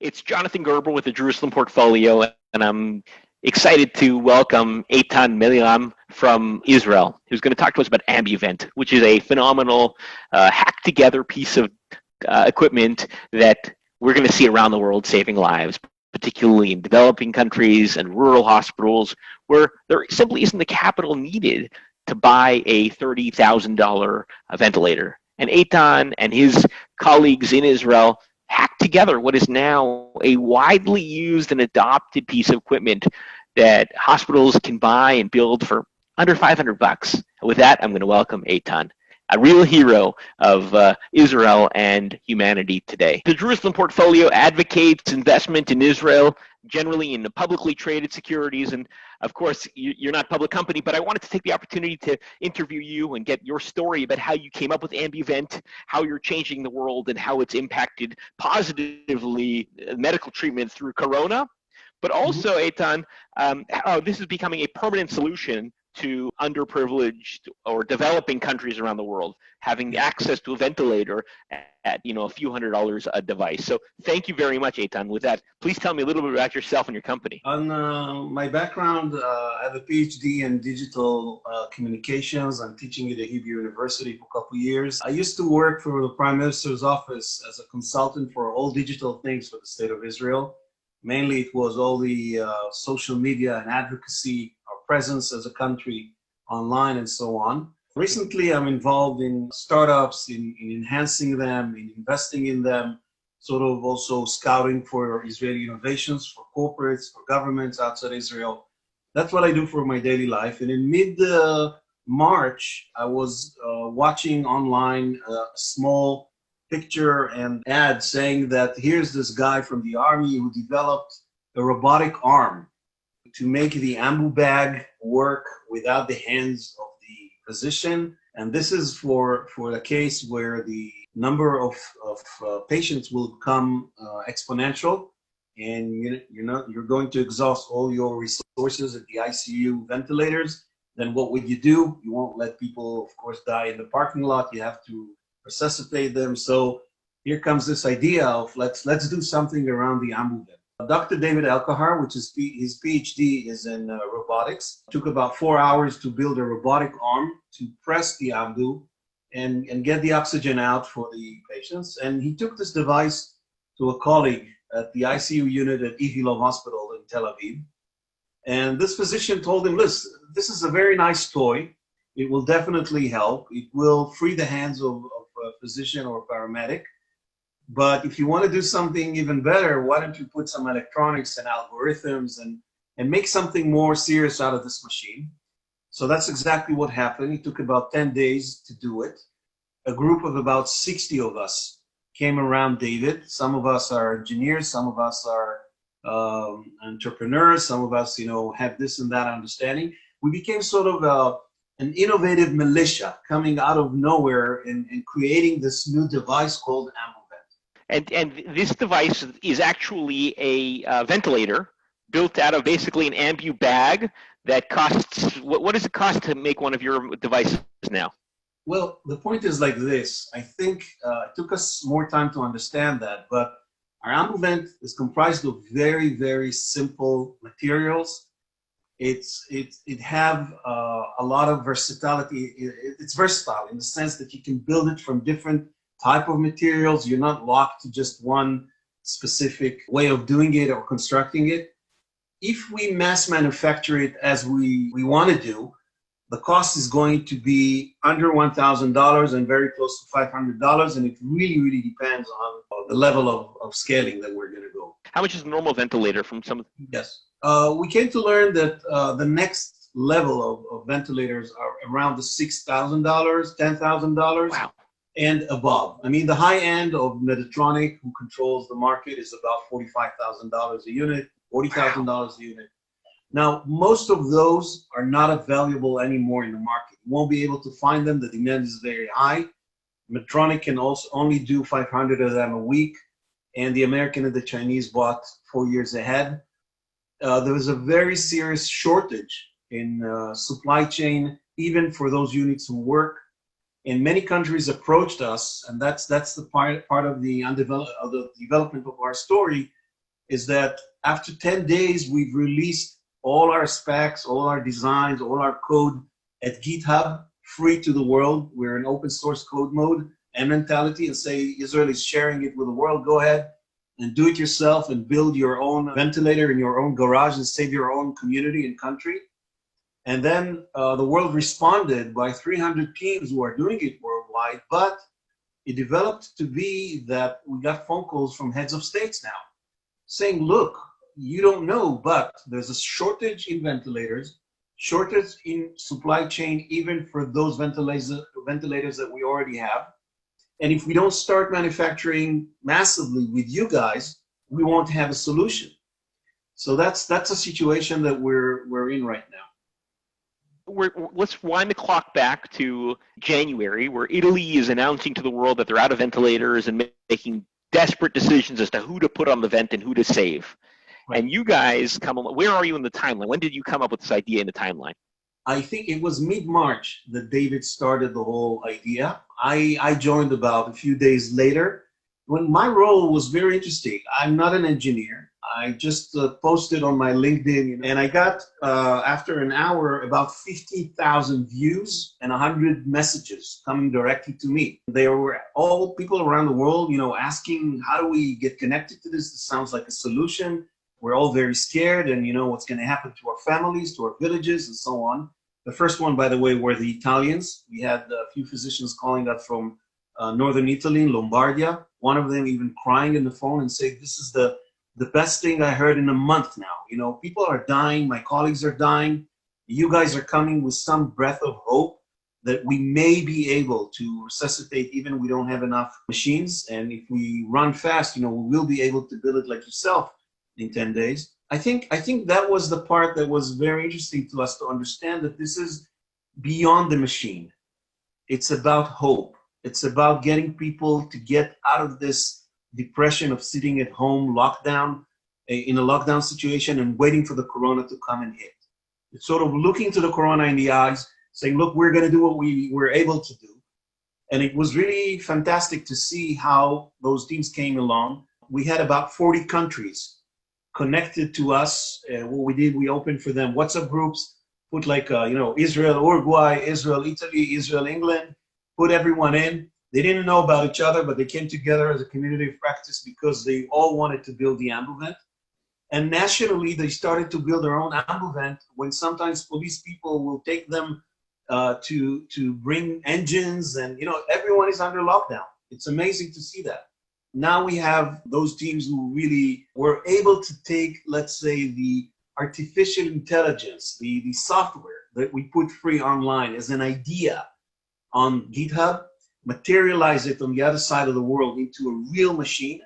It's Jonathan Gerber with the Jerusalem Portfolio, and I'm excited to welcome Eitan from Israel, who's going to talk to us about Ambovent, which is a phenomenal hacked-together piece of equipment that we're going to see around the world saving lives, particularly in developing countries and rural hospitals where there simply isn't the capital needed to buy a $30,000 ventilator. And Eitan and his colleagues in Israel hacked together what is now a widely used and adopted piece of equipment that hospitals can buy and build for under $500. With that, I'm going to welcome Eitan, a real hero of Israel and humanity today. The Jerusalem Portfolio advocates investment in Israel, generally in the publicly traded securities. And of course, you're not a public company, but I wanted to take the opportunity to interview you and get your story about how you came up with Ambovent, how you're changing the world, and how it's impacted positively medical treatment through Corona. But also, Eitan, how this is becoming a permanent solution to underprivileged or developing countries around the world, having access to a ventilator at a few $100s a device. So thank you very much, Eitan. With that, please tell me a little bit about yourself and your company. On my background, I have a PhD in digital communications. I'm teaching at the Hebrew University for a couple of years. I used to work for the Prime Minister's office as a consultant for all digital things for the state of Israel. Mainly it was all the social media and advocacy, our presence as a country online and so on. Recently, I'm involved in startups, in enhancing them, in investing in them, sort of also scouting for Israeli innovations, for corporates, for governments outside Israel. That's what I do for my daily life. And in mid-March, I was watching online a small picture and ad saying that here's this guy from the army who developed a robotic arm to make the Ambu bag work without the hands of the physician. And this is for a case where the number of patients will become exponential, and you're going to exhaust all your resources at the ICU ventilators. Then what would you do? You won't let people, of course, die in the parking lot. You have to resuscitate them. So here comes this idea of let's do something around the Ambovent. Dr. David Elkahar, which is his PhD is in robotics, took about 4 hours to build a robotic arm to press the Ambu and get the oxygen out for the patients. And he took this device to a colleague at the ICU unit at Ichilov Hospital in Tel Aviv. And this physician told him, listen, this is a very nice toy. It will definitely help. It will free the hands of a physician or a paramedic. But if you want to do something even better, why don't you put some electronics and algorithms and make something more serious out of this machine? So that's exactly what happened. It took about 10 days to do it. A group of about 60 of us came around David. Some of us are engineers, some of us are entrepreneurs, some of us, have this and that understanding. We became sort of an innovative militia coming out of nowhere and creating this new device called Ambovent. And this device is actually a ventilator built out of basically an Ambu bag that costs, what does it cost to make one of your devices now? Well, the point is like this. I think it took us more time to understand that, but our Ambovent is comprised of very, very simple materials. It have a lot of versatility. It's versatile in the sense that you can build it from different type of materials. You're not locked to just one specific way of doing it or constructing it. If we mass manufacture it as we want to do, the cost is going to be under $1,000 and very close to $500, and it really, really depends on the level of scaling that we're going to go. How much is a normal ventilator from some? Yes. We came to learn that the next level of ventilators are around the $6,000, $10,000. Wow. And above. I mean, the high end of Medtronic, who controls the market, is about $45,000 a unit, $40,000 a unit. Now, most of those are not available anymore in the market. You won't be able to find them. The demand is very high. Medtronic can also only do 500 of them a week, and the American and the Chinese bought 4 years ahead. There was a very serious shortage in supply chain, even for those units who work. And many countries approached us, and that's the part of the development of our story. is that after 10 days, we've released all our specs, all our designs, all our code at GitHub, free to the world. We're in open source code mode and mentality, and say Israel is sharing it with the world. Go ahead and do it yourself and build your own ventilator in your own garage and save your own community and country. And then the world responded by 300 teams who are doing it worldwide, but it developed to be that we got phone calls from heads of states now saying, look, you don't know, but there's a shortage in ventilators, shortage in supply chain, even for those ventilators that we already have. And if we don't start manufacturing massively with you guys, we won't have a solution. So that's a situation that we're in right now. Let's wind the clock back to January, where Italy is announcing to the world that they're out of ventilators and making desperate decisions as to who to put on the vent and who to save. Right. And you guys where are you in the timeline? When did you come up with this idea in the timeline? I think it was mid-March that David started the whole idea. I joined about a few days later, when my role was very interesting. I'm not an engineer. I just posted on my LinkedIn, and I got, after an hour, about 50,000 views and 100 messages coming directly to me. They were all people around the world, asking, how do we get connected to this? This sounds like a solution. We're all very scared, and what's going to happen to our families, to our villages, and so on. The first one, by the way, were the Italians. We had a few physicians calling us from northern Italy, Lombardia. One of them even crying in the phone and saying, this is the best thing I heard in a month now. People are dying. My colleagues are dying. You guys are coming with some breath of hope that we may be able to resuscitate even if we don't have enough machines. And if we run fast, we will be able to build it like yourself in 10 days. I think that was the part that was very interesting to us, to understand that this is beyond the machine. It's about hope. It's about getting people to get out of this depression of sitting at home, in a lockdown situation and waiting for the corona to come and hit. It's sort of looking to the corona in the eyes, saying, look, we're going to do what we were able to do. And it was really fantastic to see how those teams came along. We had about 40 countries connected to us. What we did, we opened for them WhatsApp groups, put like, Israel, Uruguay, Israel, Italy, Israel, England, put everyone in. They didn't know about each other, but they came together as a community of practice because they all wanted to build the Ambovent. And nationally, they started to build their own Ambovent when sometimes police people will take them to bring engines, and everyone is under lockdown. It's amazing to see that. Now we have those teams who really were able to take, let's say, the artificial intelligence, the software that we put free online as an idea on GitHub, materialize it on the other side of the world into a real machine.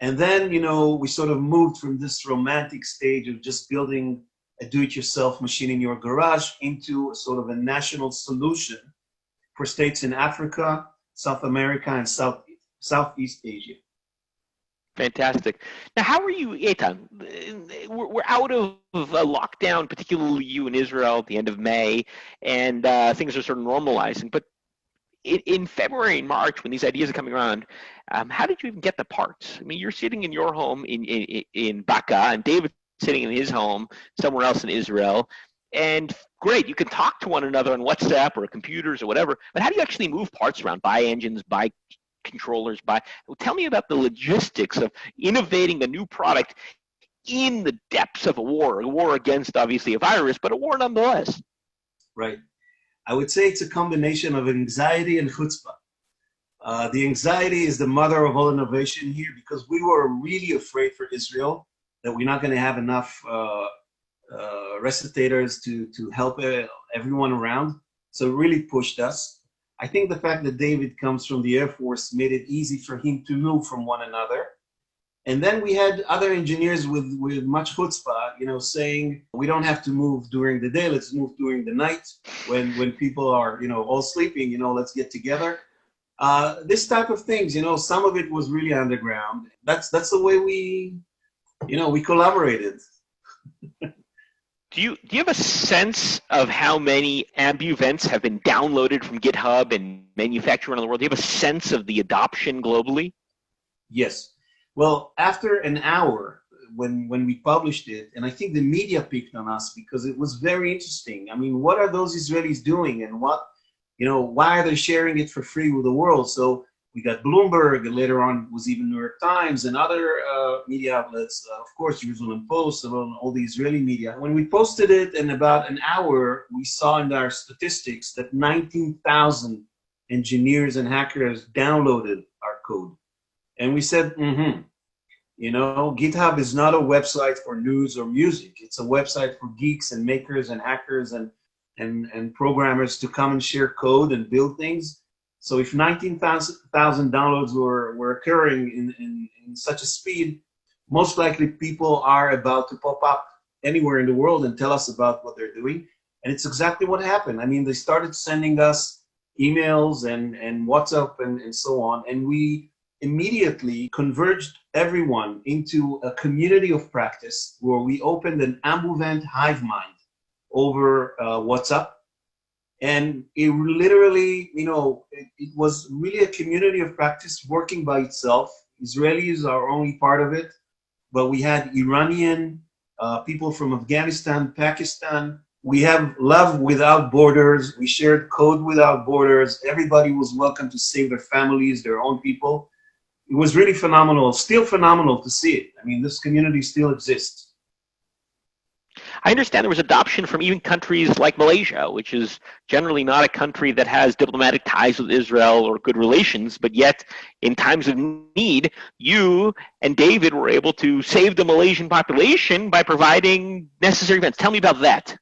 And then, we sort of moved from this romantic stage of just building a do-it-yourself machine in your garage into a sort of a national solution for states in Africa, South America, and Southeast Asia. Fantastic. Now, how are you, Eitan? We're out of a lockdown, particularly you in Israel at the end of May, and things are sort of normalizing. But in February and March, when these ideas are coming around, how did you even get the parts? I mean, you're sitting in your home in Baka, and David's sitting in his home somewhere else in Israel. And great, you can talk to one another on WhatsApp or computers or whatever, but how do you actually move parts around? Buy engines, buy controllers, tell me about the logistics of innovating a new product in the depths of a war against obviously a virus, but a war nonetheless. Right. I would say it's a combination of anxiety and chutzpah. The anxiety is the mother of all innovation here, because we were really afraid for Israel that we're not going to have enough resuscitators to help everyone around. So it really pushed us. I think the fact that David comes from the Air Force made it easy for him to move from one another. And then we had other engineers with much chutzpah, saying, we don't have to move during the day, let's move during the night when people are, all sleeping, let's get together. This type of things, some of it was really underground. That's the way we collaborated. Do you have a sense of how many Ambuvents have been downloaded from GitHub and manufactured around the world? Do you have a sense of the adoption globally? Yes. Well, after an hour, when we published it, and I think the media picked on us because it was very interesting. I mean, what are those Israelis doing, and why are they sharing it for free with the world? So we got Bloomberg, and later on was even New York Times and other media outlets, of course, Jerusalem Post, all the Israeli media. When we posted it, in about an hour, we saw in our statistics that 19,000 engineers and hackers downloaded our code. And we said, GitHub is not a website for news or music. It's a website for geeks and makers and hackers and programmers to come and share code and build things. So if 19,000 downloads were occurring in such a speed, most likely people are about to pop up anywhere in the world and tell us about what they're doing. And it's exactly what happened. I mean, they started sending us emails and WhatsApp and so on. And we immediately converged everyone into a community of practice where we opened an Ambovent hive mind over WhatsApp. And it literally, it was really a community of practice working by itself. Israelis are only part of it, but we had Iranian people from Afghanistan, Pakistan. We have love without borders. We shared code without borders. Everybody was welcome to save their families, their own people. It was really phenomenal, still phenomenal to see it. I mean, this community still exists. I understand there was adoption from even countries like Malaysia, which is generally not a country that has diplomatic ties with Israel or good relations, but yet in times of need, you and David were able to save the Malaysian population by providing necessary vents. Tell me about that.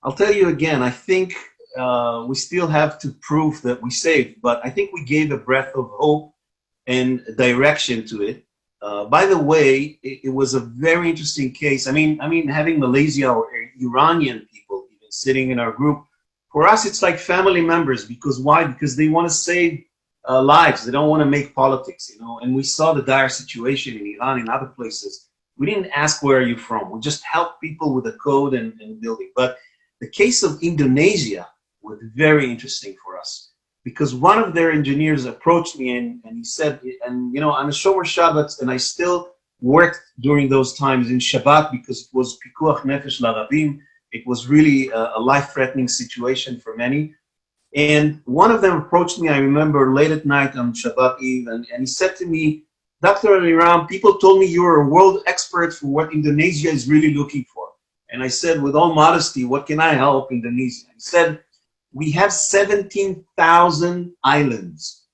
I'll tell you again, I think we still have to prove that we saved, but I think we gave a breath of hope and direction to it. By the way, it was a very interesting case. I mean, having Malaysia or Iranian people even sitting in our group, for us, it's like family members. Because why? Because they want to save lives. They don't want to make politics, And we saw the dire situation in Iran and other places. We didn't ask, where are you from? We just helped people with the code and building. But the case of Indonesia was very interesting for us. Because one of their engineers approached me and he said, I'm a Shomer Shabbat, and I still worked during those times in Shabbat because it was Pikuach Nefesh Larabim. It was really a life-threatening situation for many. And one of them approached me, I remember, late at night on Shabbat Eve, and he said to me, Dr. Eliram, people told me you're a world expert for what Indonesia is really looking for. And I said, with all modesty, what can I help Indonesia? He said, we have 17,000 islands,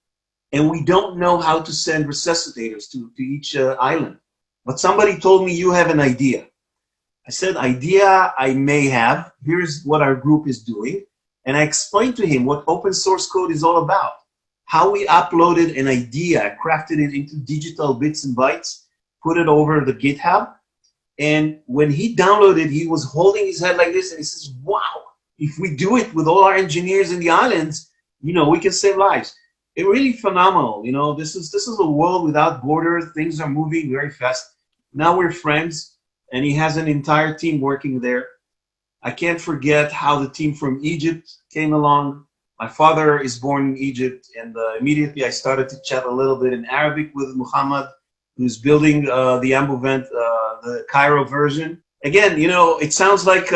and we don't know how to send resuscitators to each island. But somebody told me you have an idea. I said, idea I may have. Here's what our group is doing. And I explained to him what open source code is all about. How we uploaded an idea, crafted it into digital bits and bytes, put it over the GitHub. And when he downloaded, he was holding his head like this, and he says, wow. If we do it with all our engineers in the islands, we can save lives. It's really phenomenal. This is a world without borders. Things are moving very fast. Now we're friends, and he has an entire team working there. I can't forget how the team from Egypt came along. My father is born in Egypt, and immediately I started to chat a little bit in Arabic with Muhammad, who's building the Ambovent, the Cairo version. Again, it sounds like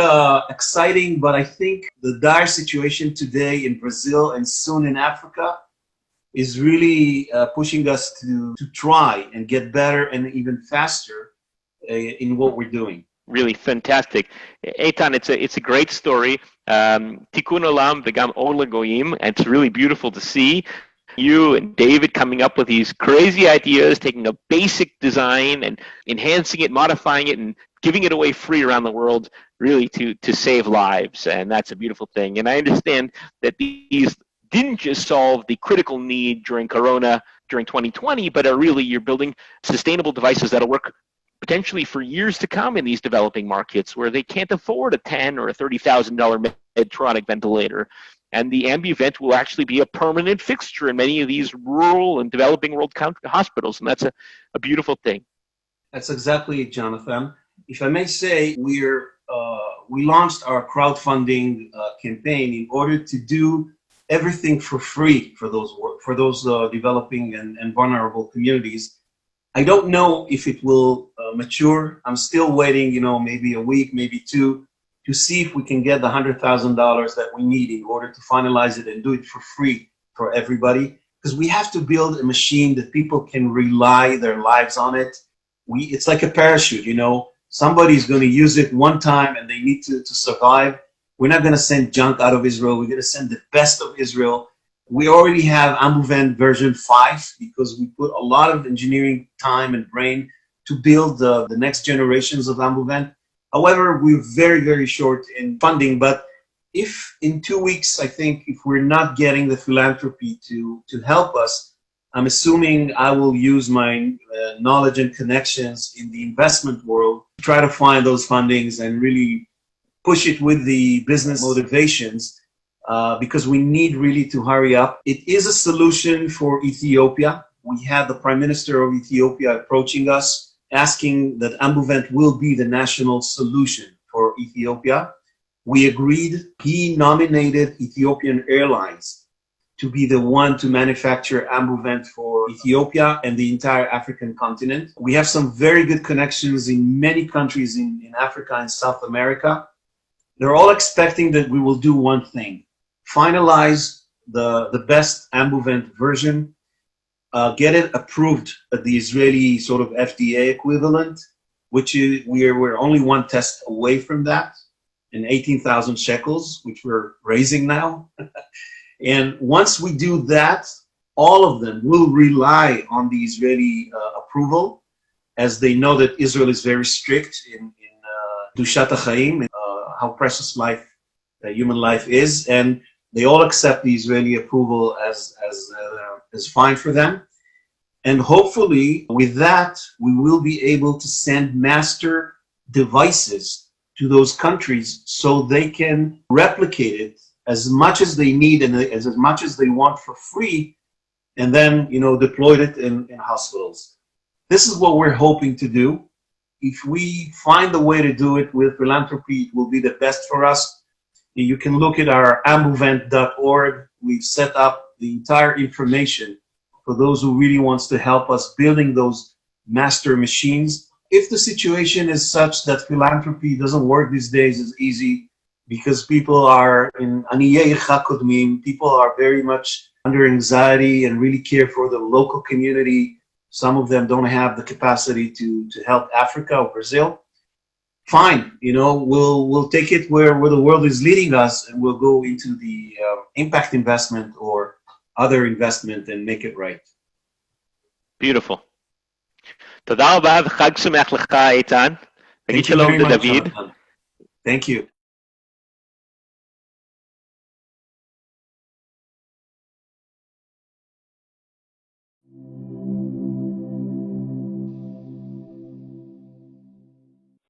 exciting, but I think the dire situation today in Brazil and soon in Africa is really pushing us to try and get better and even faster in what we're doing. Really fantastic. Eitan, it's a great story. Tikkun olam v'gam or legoyim, and it's really beautiful to see you and David coming up with these crazy ideas, taking a basic design and enhancing it, modifying it, and giving it away free around the world, really to save lives. And that's a beautiful thing. And I understand that these didn't just solve the critical need during Corona, during 2020, but you're building sustainable devices that'll work potentially for years to come in these developing markets where they can't afford a $10,000 or a $30,000 Medtronic ventilator. And the Ambuvent will actually be a permanent fixture in many of these rural and developing world hospitals. And that's a beautiful thing. That's exactly it, Jonathan. If I may say, we launched our crowdfunding campaign in order to do everything for free for those developing and vulnerable communities. I don't know if it will mature. I'm still waiting, maybe a week, maybe two, to see if we can get the $100,000 that we need in order to finalize it and do it for free for everybody. Because we have to build a machine that people can rely their lives on it. It's like a parachute, Somebody's going to use it one time and they need to survive. We're not going to send junk out of Israel. We're going to send the best of Israel. We already have Ambovent version 5 because we put a lot of engineering time and brain to build the next generations of Ambovent. However, we're very, very short in funding. But if in 2 weeks, I think, if we're not getting the philanthropy to help us, I'm assuming I will use my knowledge and connections in the investment world to try to find those fundings and really push it with the business motivations because we need really to hurry up. It is a solution for Ethiopia. We had the Prime Minister of Ethiopia approaching us, asking that Ambovent will be the national solution for Ethiopia. We agreed. He nominated Ethiopian Airlines to be the one to manufacture Ambovent for Ethiopia and the entire African continent. We have some very good connections in many countries in Africa and South America. They're all expecting that we will do one thing: finalize the best Ambovent version, get it approved at the Israeli sort of FDA equivalent, which is we're only one test away from that, in 18,000 shekels, which we're raising now. And once we do that, all of them will rely on the Israeli approval, as they know that Israel is very strict in Dushat HaChaim, how precious human life is, and they all accept the Israeli approval as fine for them. And hopefully, with that, we will be able to send master devices to those countries so they can replicate it as much as they need and as much as they want for free, and then deploy it in hospitals. This is what we're hoping to do. If we find a way to do it with philanthropy, it will be the best for us. You can look at our ambovent.org. We've set up the entire information for those who really wants to help us building those master machines. If the situation is such that philanthropy doesn't work these days as easy, because people are in aniyei chakodmim, people are very much under anxiety and really care for the local community. Some of them don't have the capacity to help Africa or Brazil. Fine, we'll take it where the world is leading us, and we'll go into the impact investment or other investment and make it right. Beautiful. תודה רבה וחג שמח לך, איתן. Thank you very much, Jonathan. Thank you.